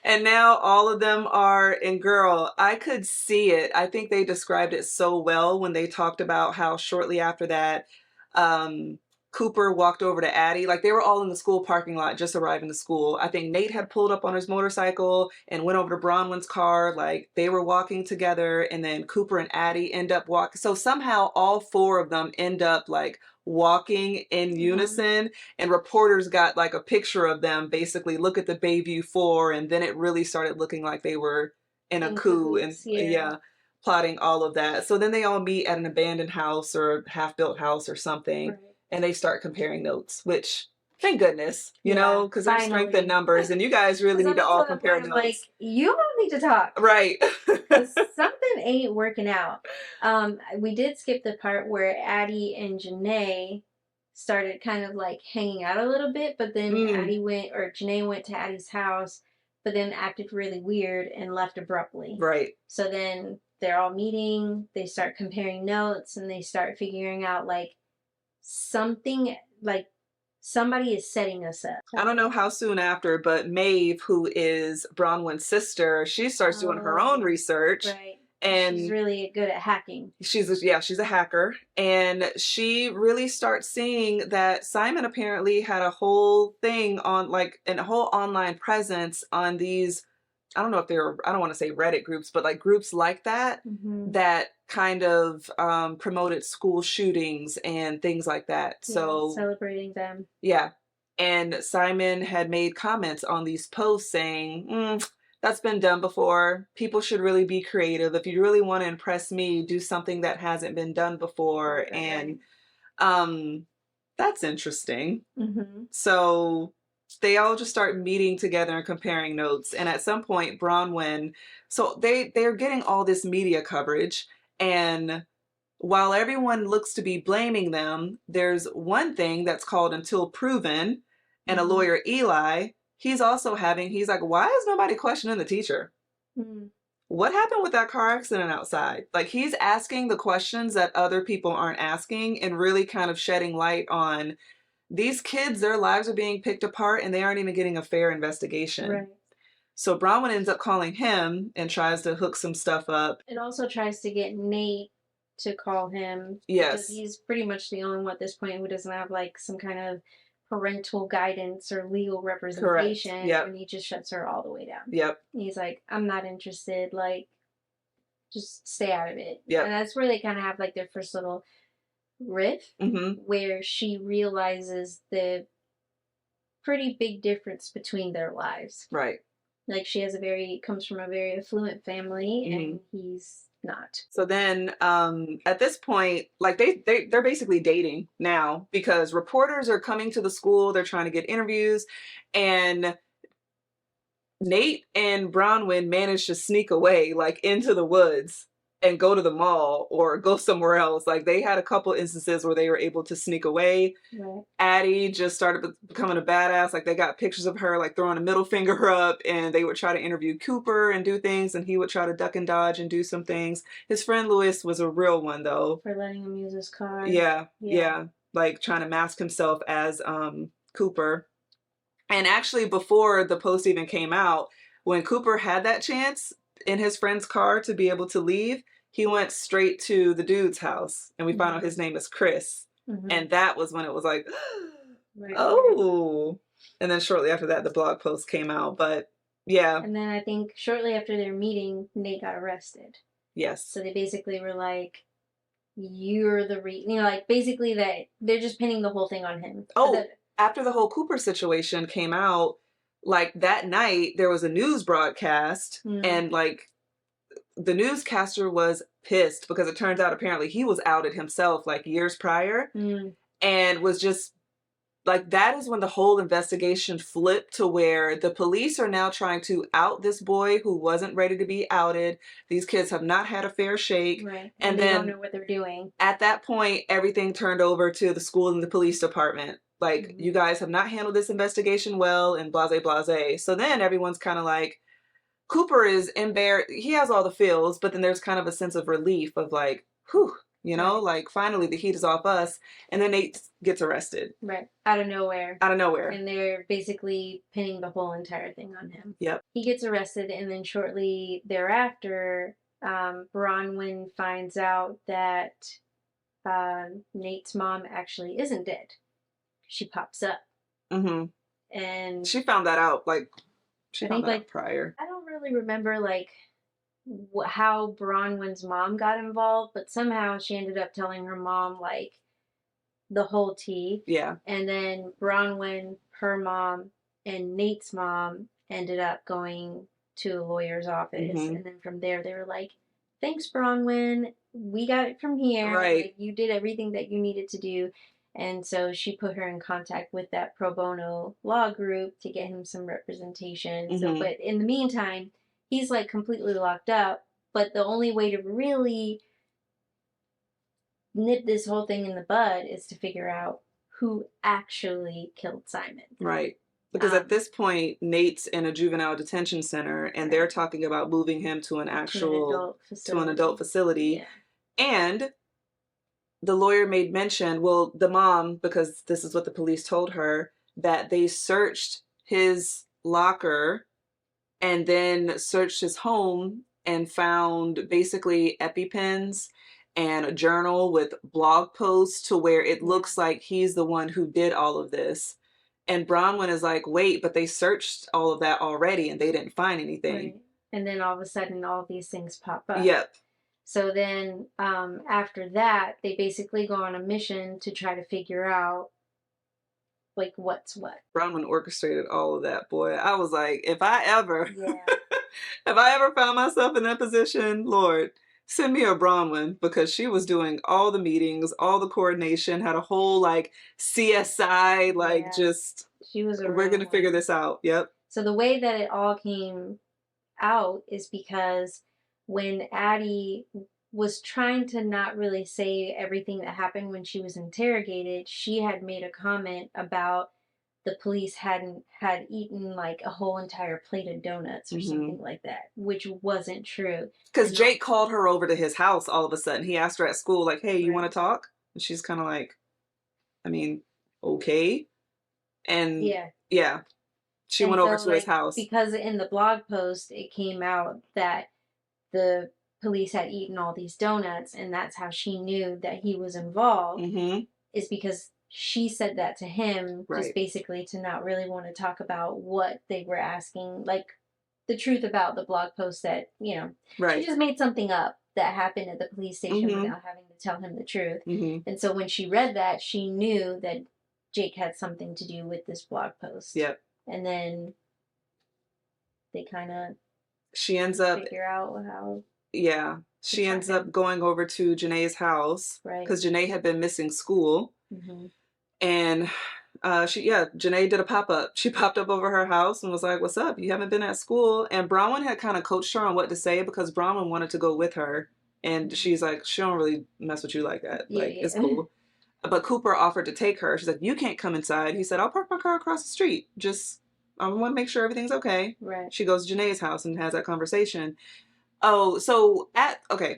And now all of them are, and girl, I could see it. I think they described it so well when they talked about how shortly after that, Cooper walked over to Addie. Like, they were all in the school parking lot, just arriving to school. I think Nate had pulled up on his motorcycle and went over to Bronwyn's car. Like, they were walking together, and then Cooper and Addie end up walking. So somehow all four of them end up like walking in unison, and reporters got like a picture of them basically look at the Bayview 4, and then it really started looking like they were in a coup and plotting all of that. So then they all meet at an abandoned house or half-built house or something, and they start comparing notes, which thank goodness, you know, because there's strength in numbers, and you guys really need to all compare notes. Like, you all need to talk. Right. Something ain't working out. We did skip the part where Addie and Janae started kind of like hanging out a little bit, but then Janae went to Addie's house, but then acted really weird and left abruptly. Right. So then they're all meeting, they start comparing notes, and they start figuring out like something, like somebody is setting us up. I don't know how soon after, but Maeve, who is Bronwyn's sister, she starts doing her own research. Right. And she's really good at hacking. She's a hacker. And she really starts seeing that Simon apparently had a whole thing on, like, a whole online presence on these, I don't know if they're, I don't want to say Reddit groups, but like groups like that, that kind of promoted school shootings and things like that. Yeah, so celebrating them. Yeah. And Simon had made comments on these posts saying, that's been done before. People should really be creative. If you really want to impress me, do something that hasn't been done before. And That's interesting. Mm-hmm. So they all just start meeting together and comparing notes. And at some point, Bronwyn, so they're getting all this media coverage, and while everyone looks to be blaming them, there's one thing that's called until proven, and a Mm-hmm. lawyer, Eli, he's like, why is nobody questioning the teacher? Mm-hmm. What happened with that car accident outside? Like, he's asking the questions that other people aren't asking and really kind of shedding light on these kids, their lives are being picked apart and they aren't even getting a fair investigation. Right. So Bronwyn ends up calling him and tries to hook some stuff up. It also tries to get Nate to call him because Yes. he's pretty much the only one at this point who doesn't have like some kind of parental guidance or legal Correct. representation, Yep. and he just shuts her all the way down. Yep. He's like, I'm not interested, like, just stay out of it. Yep. And that's where they kind of have like their first little riff where she realizes the pretty big difference between their lives. Right. Like, she has comes from a very affluent family, and he's not. So then at this point, like they're basically dating now because reporters are coming to the school, they're trying to get interviews, and Nate and Bronwyn managed to sneak away like into the woods and go to the mall or go somewhere else. Like, they had a couple instances where they were able to sneak away. Right. Addie just started becoming a badass. Like, they got pictures of her like throwing a middle finger up, and they would try to interview Cooper and do things, and he would try to duck and dodge and do some things. His friend Lewis was a real one though. For letting him use his car. Yeah. Like trying to mask himself as Cooper. And actually, before the post even came out, when Cooper had that chance in his friend's car to be able to leave, he went straight to the dude's house, and we found out his name is Chris. And that was when it was like, oh. And then shortly after that, the blog post came out. But yeah. And then I think shortly after their meeting, Nate got arrested. Yes. So they basically were like, you're the like, basically that they're just pinning the whole thing on him. Oh, after the whole Cooper situation came out, like that night there was a news broadcast, and like the newscaster was pissed because it turns out apparently he was outed himself like years prior, and was just like, that is when the whole investigation flipped to where the police are now trying to out this boy who wasn't ready to be outed. These kids have not had a fair shake. Right. And they don't know what they're doing. At that point, everything turned over to the school and the police department. Like, you guys have not handled this investigation well, and blase, blase. So then everyone's kind of like, Cooper is embarrassed. He has all the feels, but then there's kind of a sense of relief of like, whew, you know, like finally the heat is off us. And then Nate gets arrested. Right. Out of nowhere. Out of nowhere. And they're basically pinning the whole entire thing on him. Yep. He gets arrested, and then shortly thereafter, Bronwyn finds out that Nate's mom actually isn't dead. She pops up. And she found that out, like, she found that like, out prior. I don't really remember, like, how Bronwyn's mom got involved, but somehow she ended up telling her mom, like, the whole tea. Yeah. And then Bronwyn, her mom, and Nate's mom ended up going to a lawyer's office. And then from there, they were like, thanks, Bronwyn. We got it from here. Right. Like, you did everything that you needed to do. And so she put her in contact with that pro bono law group to get him some representation. So, but in the meantime, he's like completely locked up. But the only way to really nip this whole thing in the bud is to figure out who actually killed Simon. Right. Because at this point, Nate's in a juvenile detention center, and they're talking about moving him to an adult facility. Yeah. And the lawyer made mention, well, the mom, because this is what the police told her, that they searched his locker and then searched his home and found basically EpiPens and a journal with blog posts to where it looks like he's the one who did all of this. And Bronwyn is like, wait, but they searched all of that already and they didn't find anything. Right. And then all of a sudden, all these things pop up. Yep. So then after that, they basically go on a mission to try to figure out, like, what's what. Bronwyn orchestrated all of that, boy. I was like, if I ever found myself in that position, Lord, Send me a Bronwyn because she was doing all the meetings, all the coordination, had a whole like CSI, like Yeah, just she was a we're real gonna figure one. this out. Yep. So the way that it all came out is because when Addie was trying to not really say everything that happened when she was interrogated, she had made a comment about the police hadn't had eaten like a whole entire plate of donuts or Mm-hmm. something like that, which wasn't true. Because And all, Jake called her over to his house all of a sudden. He asked her at school, like, "Hey, you want right. to talk?" And she's kind of like, "I mean, okay." And Yeah. yeah, she And went over so to his like house. because in the blog post it came out that the police had eaten all these donuts and that's how she knew that he was involved, Mm-hmm. is because she said that to him just Right. basically to not really want to talk about what they were asking, like the truth about the blog post that, she Right. just made something up that happened at the police station Mm-hmm. without having to tell him the truth. Mm-hmm. And so when she read that, she knew that Jake had something to do with this blog post. Yep. And then they kind of She ends up, figure out how yeah, to she trap ends up him. going over to Janae's house Right. because Janae had been missing school. Mm-hmm. And Janae did a pop up. She popped up over her house and was like, "What's up? You haven't been at school." And Bronwyn had kind of coached her on what to say because Bronwyn wanted to go with her. And Mm-hmm. she's like, "She don't really mess with you like that. Yeah, Like, it's yeah. cool." But Cooper offered to take her. She's like, "You can't come inside." He said, "I'll park my car across the street. Just, I want to make sure everything's okay." Right. She goes to Janae's house and has that conversation.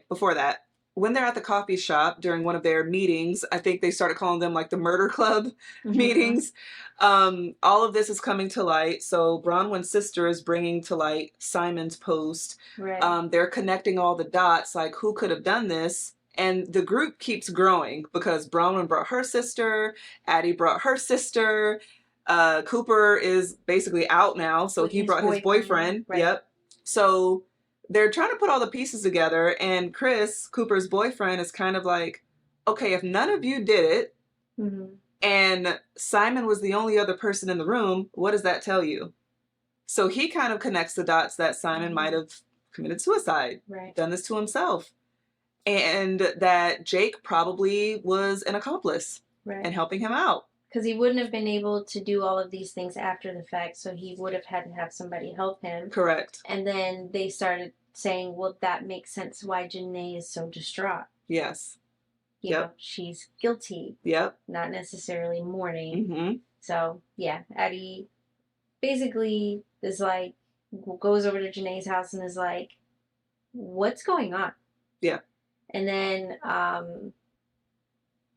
Before that, when they're at the coffee shop during one of their meetings, I think they started calling them like the murder club Mm-hmm. meetings. All of this is coming to light. So Bronwyn's sister is bringing to light Simon's post. Right. They're connecting all the dots, like who could have done this. And the group keeps growing because Bronwyn brought her sister, Addie brought her sister. Cooper is basically out now, so With he his brought his boyfriend. boyfriend. Right. Yep. So they're trying to put all the pieces together, and Chris, Cooper's boyfriend, is kind of like, okay, if none of you did it, Mm-hmm. and Simon was the only other person in the room, what does that tell you? So he kind of connects the dots that Simon might Mm-hmm. have committed suicide, Right. done this to himself, and that Jake probably was an accomplice Right. and helping him out. Because he wouldn't have been able to do all of these things after the fact, so he would have had to have somebody help him. Correct. And then they started saying, well, that makes sense why Janae is so distraught. Yes. You know, she's guilty. Yep. Not necessarily mourning. Mm-hmm. So, yeah, Addie basically is like, goes over to Janae's house and is like, what's going on? Yeah. And then,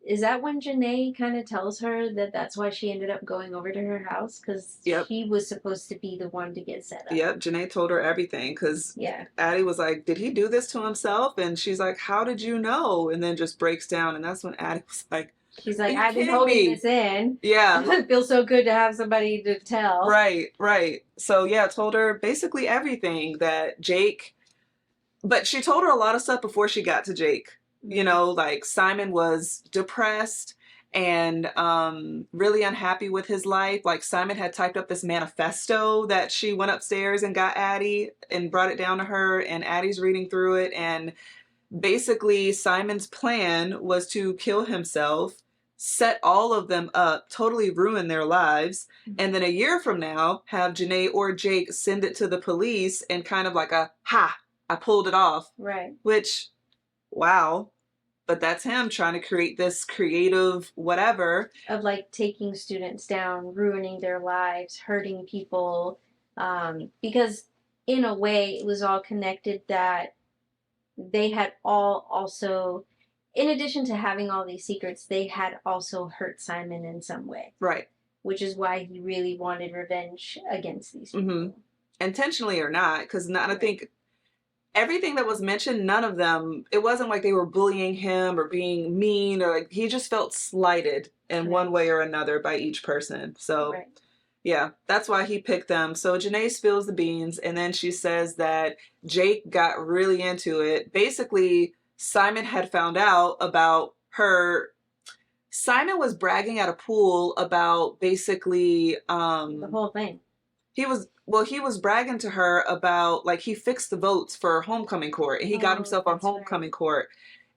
is that when Janae kind of tells her that that's why she ended up going over to her house? Because she was supposed to be the one to get set up. Yep, Janae told her everything because Addie was like, "Did he do this to himself?" And she's like, "How did you know?" And then just breaks down. And that's when Addie was like, she's like, "Are you I've been kidding holding me?" this in. Yeah. It feels so good to have somebody to tell. Right, right. So yeah, told her basically everything that Jake, but she told her a lot of stuff before she got to Jake. You know, like Simon was depressed and really unhappy with his life. Like Simon had typed up this manifesto that she went upstairs and got Addie and brought it down to her, and Addie's reading through it. And basically Simon's plan was to kill himself, set all of them up, totally ruin their lives, and then a year from now have Janae or Jake send it to the police and kind of like I pulled it off. Right. Which, wow. But that's him trying to create this creative whatever. Of like taking students down, ruining their lives, hurting people. Because in a way it was all connected that they had all also, in addition to having all these secrets, they had also hurt Simon in some way. Right. Which is why he really wanted revenge against these people. Mm-hmm. Intentionally or not, because I think everything that was mentioned, none of them, it wasn't like they were bullying him or being mean, or like he just felt slighted in one way or another by each person. So yeah, that's why he picked them. So Janae spills the beans, and then she says that Jake got really into it. Basically, Simon had found out about her. Simon was bragging at a pool about basically the whole thing. he was bragging to her about like he fixed the votes for homecoming court and he got Oh, himself on that's right. homecoming court.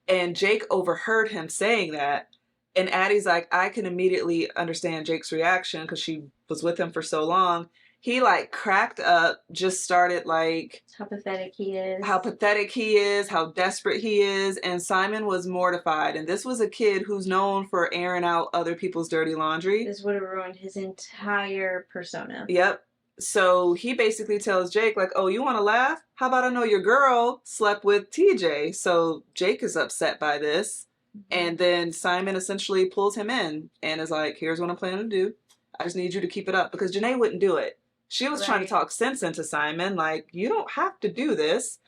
And Jake overheard him saying that. And Addie's like, I can immediately understand Jake's reaction because she was with him for so long. He like cracked up, just started like How pathetic he is. how pathetic he is, how desperate he is. And Simon was mortified. And this was a kid who's known for airing out other people's dirty laundry. This would have ruined his entire persona. Yep. So he basically tells Jake, like, oh, you want to laugh? How about I know your girl slept with TJ? So Jake is upset by this. And then Simon essentially pulls him in and is like, here's what I'm planning to do. I just need you to keep it up. Because Janae wouldn't do it. She was trying to talk sense into Simon, like, you don't have to do this.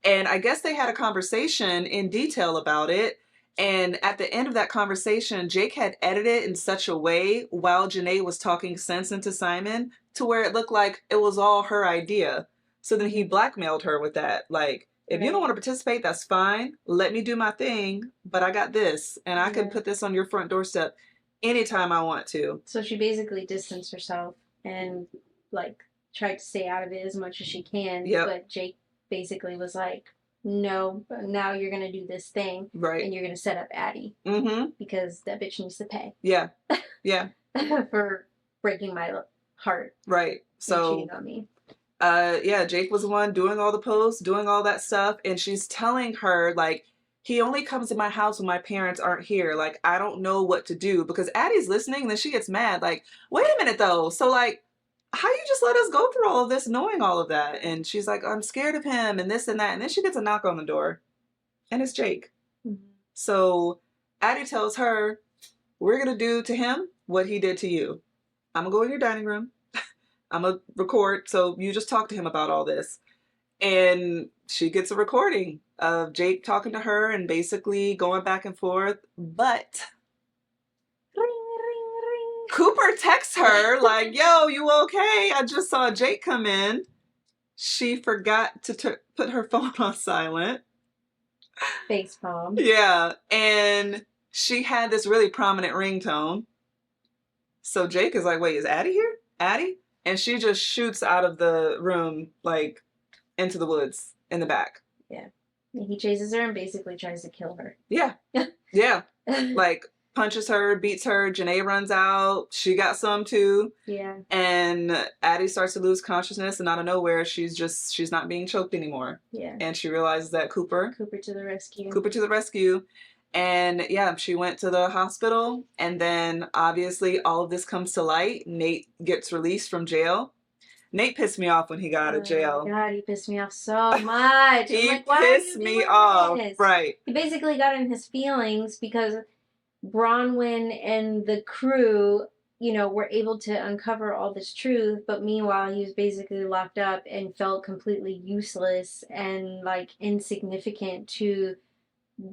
And I guess they had a conversation in detail about it. And at the end of that conversation, Jake had edited in such a way while Janae was talking sense into Simon to where it looked like it was all her idea. So then he blackmailed her with that. Like, if you don't want to participate, that's fine. Let me do my thing, but I got this. And I can put this on your front doorstep anytime I want to. So she basically distanced herself and, like, tried to stay out of it as much as she can. Yep. But Jake basically was like, no, now you're going to do this thing. Right. And you're going to set up Addie. Mm-hmm. Because that bitch needs to pay. Yeah. Yeah. For breaking my heart. Right. So. And cheating on me. Yeah, Jake was the one doing all the posts, doing all that stuff. And she's telling her, like, he only comes to my house when my parents aren't here. Like, I don't know what to do. Because Addie's listening, and then she gets mad. Like, wait a minute, though. So, like, how you just let us go through all of this knowing all of that? And she's like, I'm scared of him and this and that. And then she gets a knock on the door. And it's Jake. Mm-hmm. So Addie tells her, we're going to do to him what he did to you. I'm going to go in your dining room. I'm going to record. So you just talk to him about all this. And she gets a recording of Jake talking to her and basically going back and forth. But Cooper texts her like, yo, you okay? I just saw Jake come in. She forgot to put her phone on silent. Face palm. Yeah. And she had this really prominent ringtone. So Jake is like, wait, is Addie here? Addie? And she just shoots out of the room, like, into the woods in the back. Yeah. He chases her and basically tries to kill her. Yeah. Yeah. Like, punches her, beats her. Janae runs out. She got some, too. Yeah. And Addie starts to lose consciousness, and out of nowhere, she's not being choked anymore. Yeah. And she realizes that Cooper to the rescue. Cooper to the rescue. And yeah, she went to the hospital, and then obviously all of this comes to light. Nate gets released from jail. Nate pissed me off when he got out of jail. Oh my God, he pissed me off so much. He like, pissed me off. This? Right. He basically got in his feelings because Bronwyn and the crew, you know, were able to uncover all this truth, but meanwhile he was basically locked up and felt completely useless and like insignificant to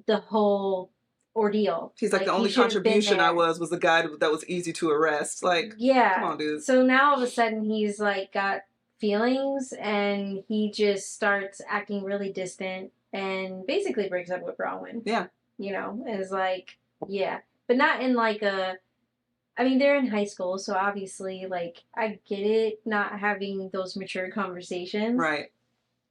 the whole ordeal. He's like the only contribution I was the guy that was easy to arrest. Like, yeah, come on, dude. So now all of a sudden he's like got feelings and he just starts acting really distant and basically breaks up with Bronwyn. Yeah. You know, and is like, yeah. But not in like a, I mean, they're in high school, so obviously, like, I get it not having those mature conversations. Right.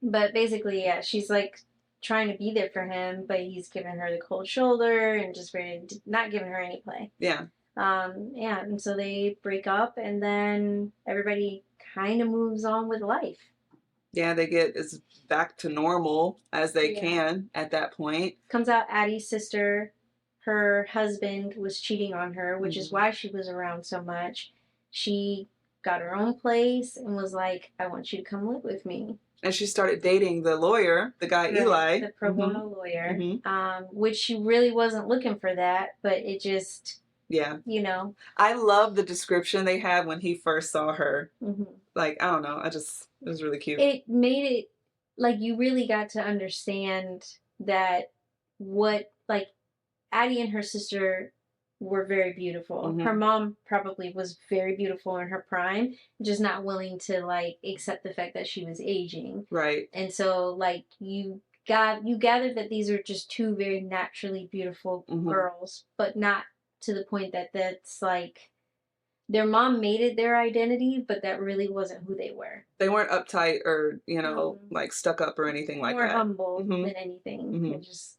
But basically, yeah, she's like trying to be there for him, but he's giving her the cold shoulder and just very not giving her any play. Yeah. Yeah, and so they break up, and then everybody kind of moves on with life. Yeah, they get as back to normal as they can at that point. Comes out Addie's sister, her husband was cheating on her, which is why she was around so much. She got her own place and was like, I want you to come live with me. And she started dating the lawyer, the guy Eli. The pro bono lawyer, which she really wasn't looking for that, but it just, you know. I love the description they had when he first saw her. Like, I don't know, it was really cute. It made it, like, you really got to understand that what, like, Addie and her sister were very beautiful. Her mom probably was very beautiful in her prime, just not willing to like accept the fact that she was aging. Right. And so like you gathered that these are just two very naturally beautiful girls, but not to the point that that's like their mom made it their identity, but that really wasn't who they were. They weren't uptight or, Mm-hmm. like stuck up or anything like More that. humble Hmm. than anything. Hmm. And just,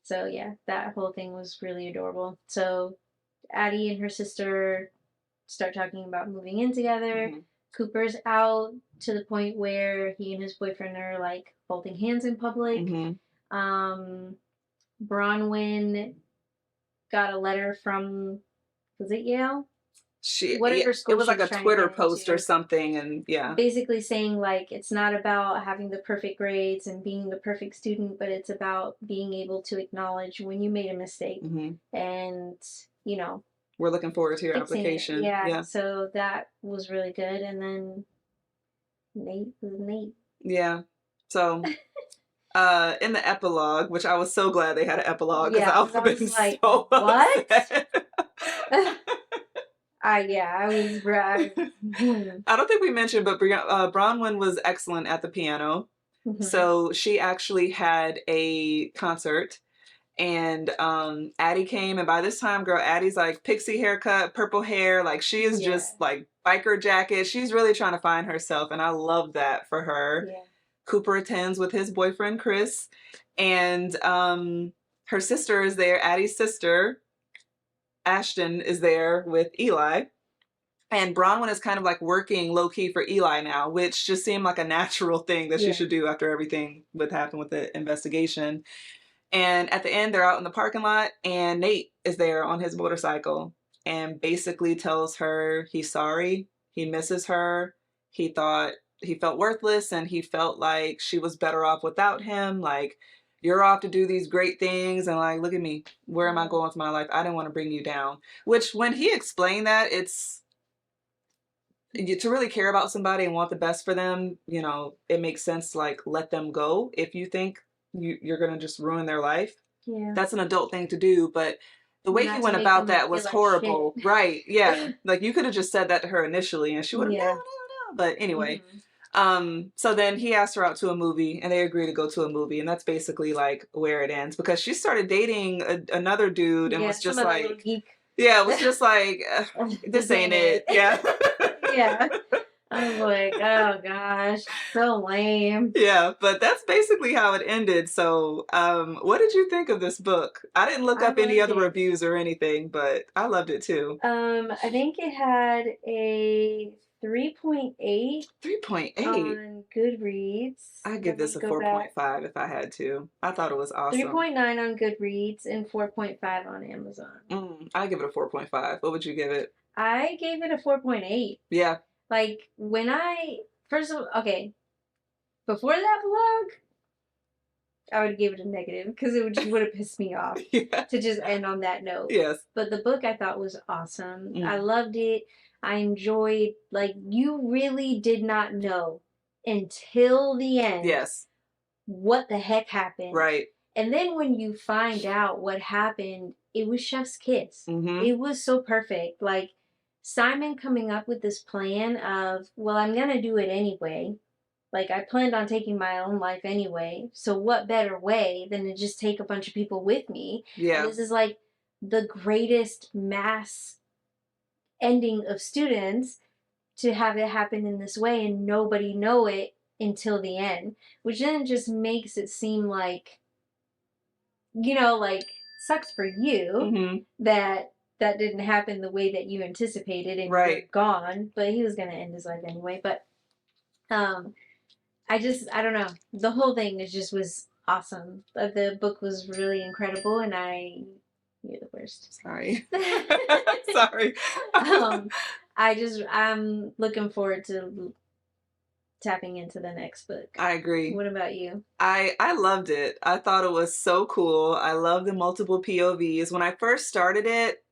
So yeah, that whole thing was really adorable. So Addie and her sister start talking about moving in together. Hmm. Cooper's out to the point where he and his boyfriend are like holding hands in public. Hmm. Um, Bronwyn got a letter from, was it Yale? Yeah, Whatever it school was she like was a trying to Twitter get post or into, something, and yeah. basically saying like it's not about having the perfect grades and being the perfect student, but it's about being able to acknowledge when you made a mistake Hmm. and you know We're looking forward to your fixing it. application. Yeah, Yeah. so that was really good. And then Nate was Nate. Yeah. So in the epilogue, which I was so glad they had an epilogue because Yeah, I would because have I was been like, so what? upset. I was I don't think we mentioned, but Bronwyn was excellent at the piano. Mhm. So she actually had a concert, and Addie came, and by this time, girl, Addie's like pixie haircut, purple hair, like she is Yeah, just like biker jacket. She's really trying to find herself, and I love that for her. yeah. Cooper attends with his boyfriend Chris, and her sister is there. Addie's sister Ashton is there with Eli. And Bronwyn is kind of like working low key for Eli now, which just seemed like a natural thing that she Yeah. should do after everything that happened with the investigation. And at the end, they're out in the parking lot, and Nate is there on his motorcycle and basically tells her he's sorry, he misses her, he thought he felt worthless, and he felt like she was better off without him. Like, you're off to do these great things, and like, look at me, where am I going with my life? I didn't want to bring you down. Which, when he explained that, it's to really care about somebody and want the best for them, it makes sense to like let them go if you think you're going to just ruin their life. Yeah. That's an adult thing to do, but the way he Not to went make about them that feel was like shit. horrible. Right. Yeah. Like you could have just said that to her initially and she would have, no, Yeah. no, no. But anyway, Mhm. so then he asked her out to a movie and they agreed to go to a movie. And that's basically like where it ends because she started dating another dude and Yeah, was some just other little like, geek. yeah, it was just like, this ain't it. Yeah. Yeah. I was like, oh gosh, so lame. Yeah, but that's basically how it ended. So, what did you think of this book? I didn't look I up any loved other it. reviews or anything, but I loved it too. I think it had a 3.8 3.8. on Goodreads. I'd give Let this me a go back. 4.5 if I had to. I thought it was awesome. 3.9 on Goodreads and 4.5 on Amazon. I'd give it a 4.5. What would you give it? I gave it a 4.8. Yeah. Like, first of all, okay, before that vlog, I would give it a negative because it would have pissed me off Yeah. to just end on that note. Yes. But the book I thought was awesome. I loved it. I enjoyed, like, you really did not know until the end. Yes. What the heck happened. Right. And then when you find out what happened, it was Chef's kiss. Mm-hmm. It was so perfect. Like, Simon coming up with this plan of, well, I'm going to do it anyway. Like, I planned on taking my own life anyway. So what better way than to just take a bunch of people with me? Yeah. And this is like the greatest mass ending of students to have it happen in this way and nobody know it until the end. Which then just makes it seem like, like, sucks for you that didn't happen the way that you anticipated and right. you're gone. But he was going to end his life anyway. But, I don't know. The whole thing was awesome. The book was really incredible, and you're the worst. Sorry. Sorry. I'm looking forward to tapping into the next book. I agree. What about you? I loved it. I thought it was so cool. I love the multiple POVs. When I first started it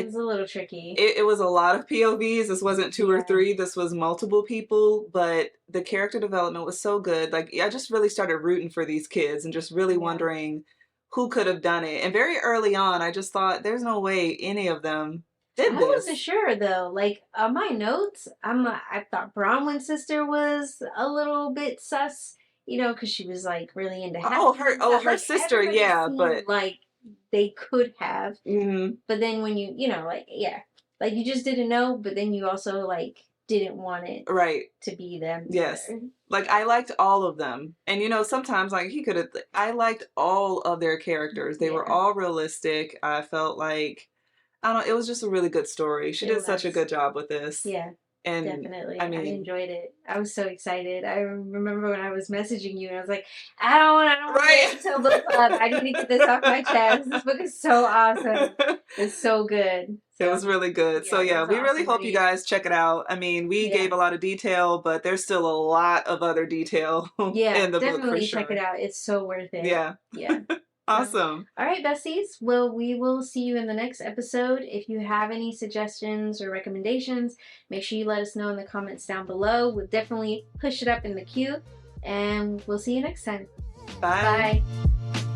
was a little tricky. It was a lot of POVs. This wasn't two or three. This was multiple people, but the character development was so good. Like, I just really started rooting for these kids and just really wondering who could have done it. And very early on, I just thought, there's no way any of them did this. I wasn't sure, though. Like, on my notes, I thought Bronwyn's sister was a little bit sus, because she was, like, really into her sister, yeah, but... like, they could have. But then when you, like you just didn't know, but then you also like didn't want it Right. to be them Yes. either. Like I liked all of them. And you know, sometimes like he could have I liked all of their characters. They were Yeah. all realistic. I felt like I don't know, it was just a really good story. She It did such a was. good job with this. Yeah. And Definitely. I I mean, enjoyed it. I was so excited. I remember when I was messaging you and I was like, I don't want to wait right. until book club. I need to get this off my chest. This book is so awesome. It's so good. It was So really good. So yeah, it yeah, was an we really awesome hope you read. guys check it out. I mean, we Yeah. gave a lot of detail, but there's still a lot of other detail Yeah, in the book for definitely check it sure. out. It's so worth it. Yeah. Yeah. So, Awesome. all right, besties. Well, we will see you in the next episode. If you have any suggestions or recommendations, make sure you let us know in the comments down below. We'll definitely push it up in the queue, and we'll see you next time. Bye. Bye.